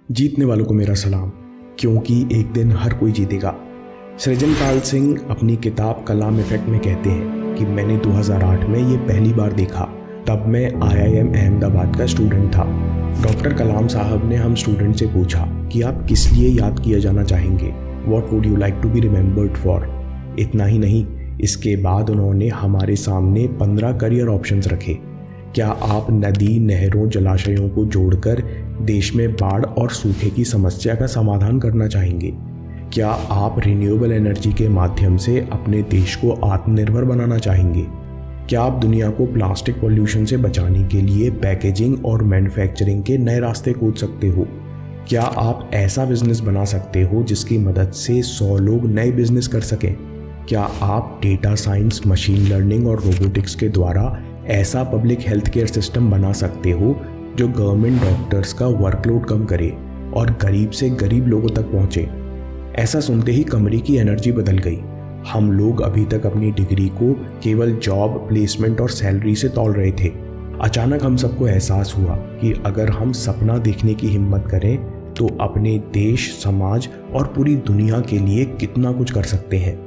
जीतने वालों को मेरा सलाम, क्योंकि एक दिन हर कोई जीतेगा। सृजनपाल सिंह अपनी किताब कलाम इफेक्ट में कहते हैं कि मैंने 2008 में ये पहली बार देखा। तब मैं IIM अहमदाबाद का स्टूडेंट था। डॉक्टर कलाम साहब ने हम स्टूडेंट से पूछा कि आप किस लिए याद किया जाना चाहेंगे, what would you like to be remembered for. इतना ही नहीं, इसके बाद उन्होंने हमारे सामने 15 करियर ऑप्शंस रखे। क्या आप नदी, नहरों, जलाशयों को जोड़कर देश में बाढ़ और सूखे की समस्या का समाधान करना चाहेंगे? क्या आप रिन्यूएबल एनर्जी के माध्यम से अपने देश को आत्मनिर्भर बनाना चाहेंगे? क्या आप दुनिया को प्लास्टिक पॉल्यूशन से बचाने के लिए पैकेजिंग और मैन्युफैक्चरिंग के नए रास्ते खोज सकते हो? क्या आप ऐसा बिजनेस बना सकते हो जिसकी मदद से 100 लोग नए बिजनेस कर सकें? क्या आप डेटा साइंस, मशीन लर्निंग और रोबोटिक्स के द्वारा ऐसा पब्लिक हेल्थ केयर सिस्टम बना सकते हो जो गवर्नमेंट डॉक्टर्स का वर्कलोड कम करे और गरीब से गरीब लोगों तक पहुंचे? ऐसा सुनते ही कमरे की एनर्जी बदल गई। हम लोग अभी तक अपनी डिग्री को केवल जॉब, प्लेसमेंट और सैलरी से तौल रहे थे। अचानक हम सबको एहसास हुआ कि अगर हम सपना देखने की हिम्मत करें तो अपने देश, समाज और पूरी दुनिया के लिए कितना कुछ कर सकते हैं।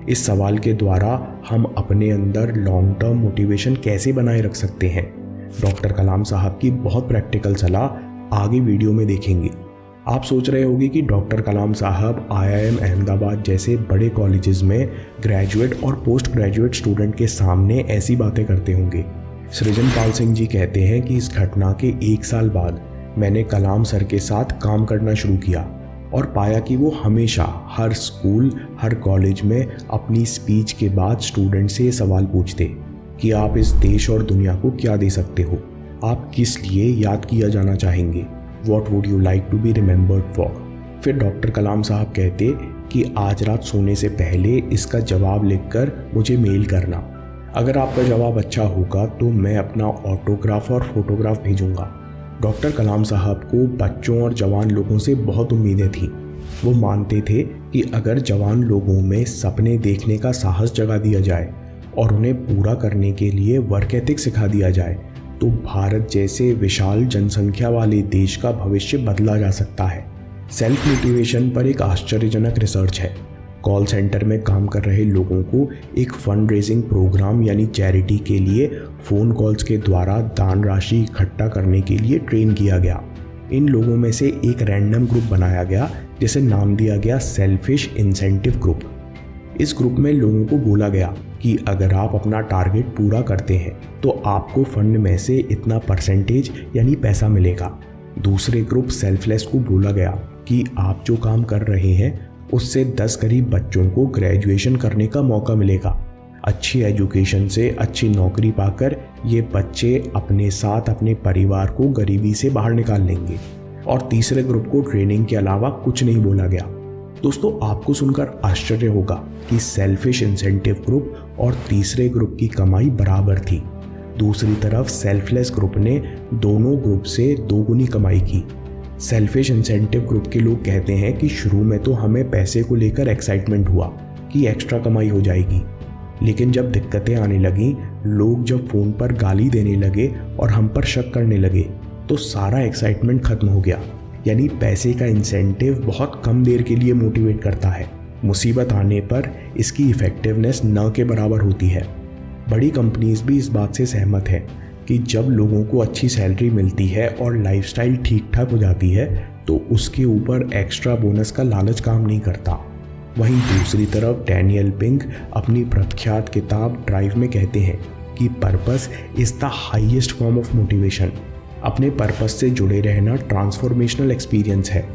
इस सवाल के द्वारा हम अपने अंदर लॉन्ग टर्म मोटिवेशन कैसे बनाए रख सकते हैं? डॉक्टर कलाम साहब की बहुत प्रैक्टिकल सलाह आगे वीडियो में देखेंगे। आप सोच रहे होंगे कि डॉक्टर कलाम साहब IIM अहमदाबाद जैसे बड़े कॉलेजेस में ग्रेजुएट और पोस्ट ग्रेजुएट स्टूडेंट के सामने ऐसी बातें करते होंगे। सृजनपाल सिंह जी कहते हैं कि इस घटना के 1 साल बाद मैंने कलाम सर के साथ काम करना शुरू किया और पाया कि वो हमेशा हर स्कूल, हर कॉलेज में अपनी स्पीच के बाद स्टूडेंट से ये सवाल पूछते कि आप इस देश और दुनिया को क्या दे सकते हो? आप किस लिए याद किया जाना चाहेंगे? What would you like to be remembered for? फिर डॉक्टर कलाम साहब कहते कि आज रात सोने से पहले इसका जवाब लिखकर मुझे मेल करना। अगर आपका जवाब अच्छा होगा तो मैं अपना ऑटोग्राफ और फोटोग्राफ भेजूंगा। डॉक्टर कलाम साहब को बच्चों और जवान लोगों से बहुत उम्मीदें थीं। वो मानते थे कि अगर जवान लोगों में सपने देखने का साहस जगा दिया जाए और उन्हें पूरा करने के लिए वर्क एथिक सिखा दिया जाए तो भारत जैसे विशाल जनसंख्या वाले देश का भविष्य बदला जा सकता है। सेल्फ मोटिवेशन पर एक आश्चर्यजनक रिसर्च है। कॉल सेंटर में काम कर रहे लोगों को एक फंड रेजिंग प्रोग्राम यानी चैरिटी के लिए फ़ोन कॉल्स के द्वारा दान राशि इकट्ठा करने के लिए ट्रेन किया गया। इन लोगों में से एक रैंडम ग्रुप बनाया गया जिसे नाम दिया गया सेल्फिश इंसेंटिव ग्रुप। इस ग्रुप में लोगों को बोला गया कि अगर आप अपना टारगेट पूरा करते हैं तो आपको फंड में से इतना परसेंटेज यानी पैसा मिलेगा। दूसरे ग्रुप सेल्फलेस को बोला गया कि आप जो काम कर रहे हैं उससे 10 गरीब बच्चों को ग्रेजुएशन करने का मौका मिलेगा। अच्छी एजुकेशन से अच्छी नौकरी पाकर ये बच्चे अपने साथ अपने परिवार को गरीबी से बाहर निकाल लेंगे। और तीसरे ग्रुप को ट्रेनिंग के अलावा कुछ नहीं बोला गया। दोस्तों, आपको सुनकर आश्चर्य होगा कि सेल्फिश इंसेंटिव ग्रुप और तीसरे ग्रुप की कमाई बराबर थी। दूसरी तरफ सेल्फलेस ग्रुप ने दोनों ग्रुप से 2 गुनी कमाई की। सेल्फिश इंसेंटिव ग्रुप के लोग कहते हैं कि शुरू में तो हमें पैसे को लेकर एक्साइटमेंट हुआ कि एक्स्ट्रा कमाई हो जाएगी, लेकिन जब दिक्कतें आने लगीं, लोग जब फ़ोन पर गाली देने लगे और हम पर शक करने लगे तो सारा एक्साइटमेंट खत्म हो गया। यानी पैसे का इंसेंटिव बहुत कम देर के लिए मोटिवेट करता है, मुसीबत आने पर इसकी इफ़ेक्टिवनेस न के बराबर होती है। बड़ी कंपनीज भी इस बात से सहमत है कि जब लोगों को अच्छी सैलरी मिलती है और लाइफस्टाइल ठीक ठाक हो जाती है तो उसके ऊपर एक्स्ट्रा बोनस का लालच काम नहीं करता। वहीं दूसरी तरफ डैनियल पिंक अपनी प्रख्यात किताब ड्राइव में कहते हैं कि purpose is the highest form of motivation. अपने पर्पस से जुड़े रहना ट्रांसफॉर्मेशनल एक्सपीरियंस है।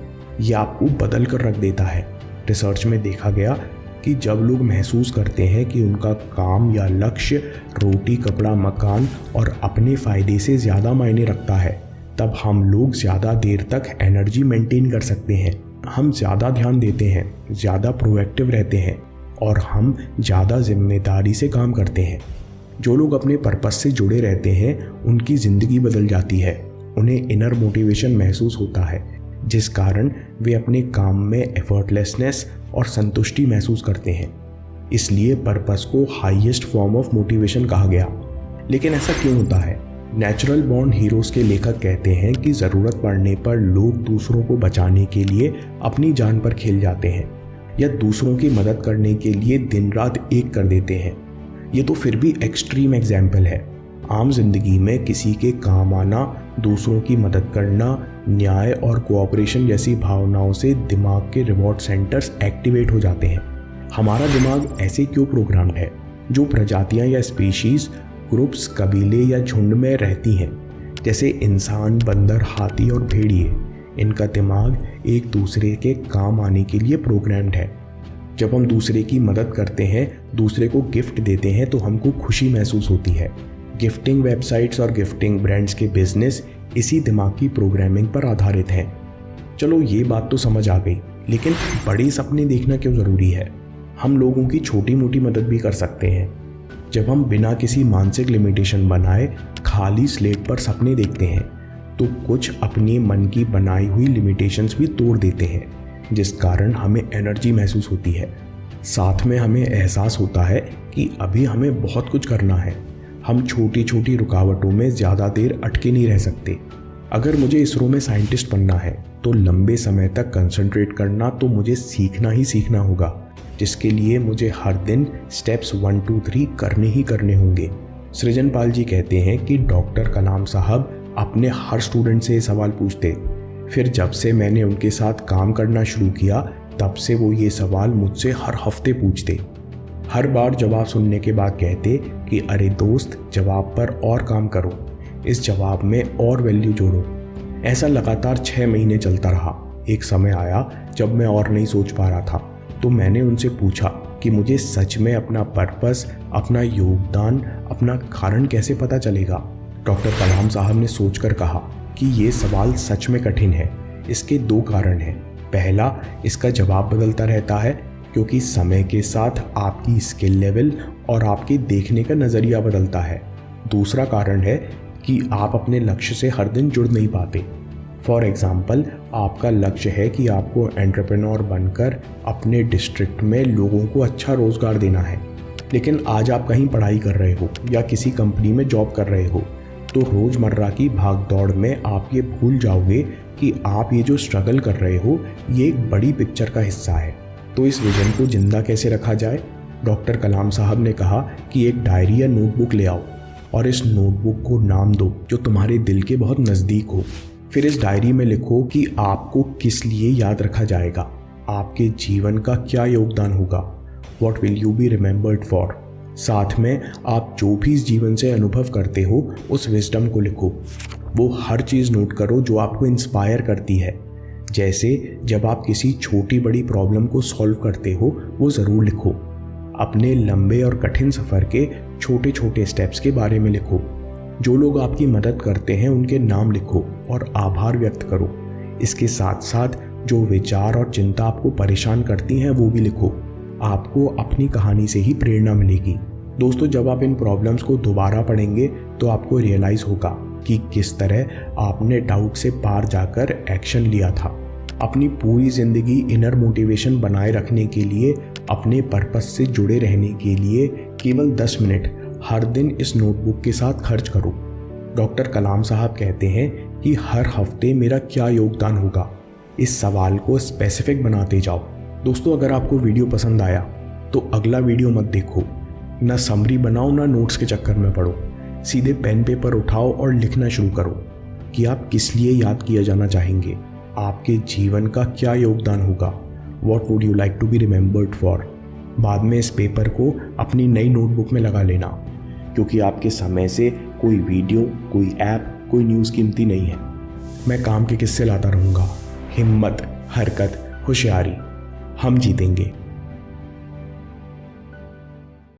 ये आपको बदल कर रख देता है। रिसर्च में देखा गया कि जब लोग महसूस करते हैं कि उनका काम या लक्ष्य रोटी, कपड़ा, मकान और अपने फ़ायदे से ज़्यादा मायने रखता है, तब हम लोग ज़्यादा देर तक एनर्जी मेंटेन कर सकते हैं। हम ज़्यादा ध्यान देते हैं, ज़्यादा प्रोएक्टिव रहते हैं और हम ज़्यादा जिम्मेदारी से काम करते हैं। जो लोग अपने पर्पस से जुड़े रहते हैं उनकी ज़िंदगी बदल जाती है। उन्हें इनर मोटिवेशन महसूस होता है जिस कारण वे अपने काम में एफर्टलेसनेस और संतुष्टि महसूस करते हैं। इसलिए पर्पस को हाईएस्ट फॉर्म ऑफ मोटिवेशन कहा गया। लेकिन ऐसा क्यों होता है? नेचुरल बॉर्न हीरोज़ के लेखक कहते हैं कि ज़रूरत पड़ने पर लोग दूसरों को बचाने के लिए अपनी जान पर खेल जाते हैं या दूसरों की मदद करने के लिए दिन रात एक कर देते हैं। ये तो फिर भी एक्सट्रीम एग्जाम्पल है। आम जिंदगी में किसी के काम आना, दूसरों की मदद करना, न्याय और कोऑपरेशन जैसी भावनाओं से दिमाग के रिवॉर्ड सेंटर्स एक्टिवेट हो जाते हैं। हमारा दिमाग ऐसे क्यों प्रोग्राम्ड है? जो प्रजातियां या स्पीशीज, ग्रुप्स, कबीले या झुंड में रहती हैं, जैसे इंसान, बंदर, हाथी और भेड़िए, इनका दिमाग एक दूसरे के काम आने के लिए प्रोग्राम्ड है। जब हम दूसरे की मदद करते हैं, दूसरे को गिफ्ट देते हैं, तो हमको खुशी महसूस होती है। गिफ्टिंग वेबसाइट्स और गिफ्टिंग ब्रांड्स के बिजनेस इसी दिमाग की प्रोग्रामिंग पर आधारित हैं। चलो ये बात तो समझ आ गई, लेकिन बड़े सपने देखना क्यों ज़रूरी है? हम लोगों की छोटी मोटी मदद भी कर सकते हैं। जब हम बिना किसी मानसिक लिमिटेशन बनाए खाली स्लेट पर सपने देखते हैं, तो कुछ अपने मन की बनाई हुई लिमिटेशंस भी तोड़ देते हैं, जिस कारण हमें एनर्जी महसूस होती है। साथ में हमें एहसास होता है कि अभी हमें बहुत कुछ करना है। हम छोटी छोटी रुकावटों में ज़्यादा देर अटके नहीं रह सकते। अगर मुझे इसरो में साइंटिस्ट बनना है, तो लंबे समय तक कंसंट्रेट करना तो मुझे सीखना ही सीखना होगा, जिसके लिए मुझे हर दिन स्टेप्स 1, 2, 3 करने ही करने होंगे। सृजन पाल जी कहते हैं कि डॉक्टर कलाम साहब अपने हर स्टूडेंट से ये सवाल पूछते। फिर जब से मैंने उनके साथ काम करना शुरू किया, तब से वो ये सवाल मुझसे हर हफ्ते पूछते। हर बार जवाब सुनने के बाद कहते कि अरे दोस्त, जवाब पर और काम करो, इस जवाब में और वैल्यू जोड़ो। ऐसा लगातार 6 महीने चलता रहा। एक समय आया जब मैं और नहीं सोच पा रहा था, तो मैंने उनसे पूछा कि मुझे सच में अपना पर्पस, अपना योगदान, अपना कारण कैसे पता चलेगा। डॉक्टर कलाम साहब ने सोचकर कहा कि ये सवाल सच में कठिन है। इसके 2 कारण हैं। पहला, इसका जवाब बदलता रहता है, क्योंकि समय के साथ आपकी स्किल लेवल और आपके देखने का नज़रिया बदलता है। दूसरा कारण है कि आप अपने लक्ष्य से हर दिन जुड़ नहीं पाते। फॉर एग्ज़ाम्पल, आपका लक्ष्य है कि आपको एंटरप्रेन्योर बनकर अपने डिस्ट्रिक्ट में लोगों को अच्छा रोज़गार देना है, लेकिन आज आप कहीं पढ़ाई कर रहे हो या किसी कंपनी में जॉब कर रहे हो, तो रोज़मर्रा की भाग दौड़ में आप ये भूल जाओगे कि आप ये जो स्ट्रगल कर रहे हो, ये एक बड़ी पिक्चर का हिस्सा है। तो इस विजन को जिंदा कैसे रखा जाए? डॉक्टर कलाम साहब ने कहा कि एक डायरी या नोटबुक ले आओ और इस नोटबुक को नाम दो जो तुम्हारे दिल के बहुत नज़दीक हो। फिर इस डायरी में लिखो कि आपको किस लिए याद रखा जाएगा, आपके जीवन का क्या योगदान होगा, what will you B remembered for. साथ में आप जो भी इस जीवन से अनुभव करते हो, उस विजडम को लिखो। वो हर चीज़ नोट करो जो आपको इंस्पायर करती है। जैसे जब आप किसी छोटी बड़ी प्रॉब्लम को सॉल्व करते हो, वो ज़रूर लिखो। अपने लंबे और कठिन सफ़र के छोटे छोटे स्टेप्स के बारे में लिखो। जो लोग आपकी मदद करते हैं उनके नाम लिखो और आभार व्यक्त करो। इसके साथ साथ जो विचार और चिंता आपको परेशान करती हैं वो भी लिखो। आपको अपनी कहानी से ही प्रेरणा मिलेगी। दोस्तों, जब आप इन प्रॉब्लम्स को दोबारा पढ़ेंगे तो आपको रियलाइज़ होगा कि किस तरह आपने डाउट से पार जाकर एक्शन लिया था। अपनी पूरी ज़िंदगी इनर मोटिवेशन बनाए रखने के लिए, अपने पर्पस से जुड़े रहने के लिए केवल 10 मिनट हर दिन इस नोटबुक के साथ खर्च करो। डॉक्टर कलाम साहब कहते हैं कि हर हफ्ते मेरा क्या योगदान होगा, इस सवाल को स्पेसिफिक बनाते जाओ। दोस्तों, अगर आपको वीडियो पसंद आया तो अगला वीडियो मत देखो। ना समरी बनाओ, ना नोट्स के चक्कर में पढ़ो। सीधे पेन पेपर उठाओ और लिखना शुरू करो कि आप किस लिए याद किया जाना चाहेंगे, आपके जीवन का क्या योगदान होगा, what would you like to be remembered for. बाद में इस पेपर को अपनी नई नोटबुक में लगा लेना, क्योंकि आपके समय से कोई वीडियो, कोई ऐप, कोई न्यूज़ कीमती नहीं है। मैं काम के किस्से लाता रहूँगा। हिम्मत, हरकत, होशियारी, हम जीतेंगे।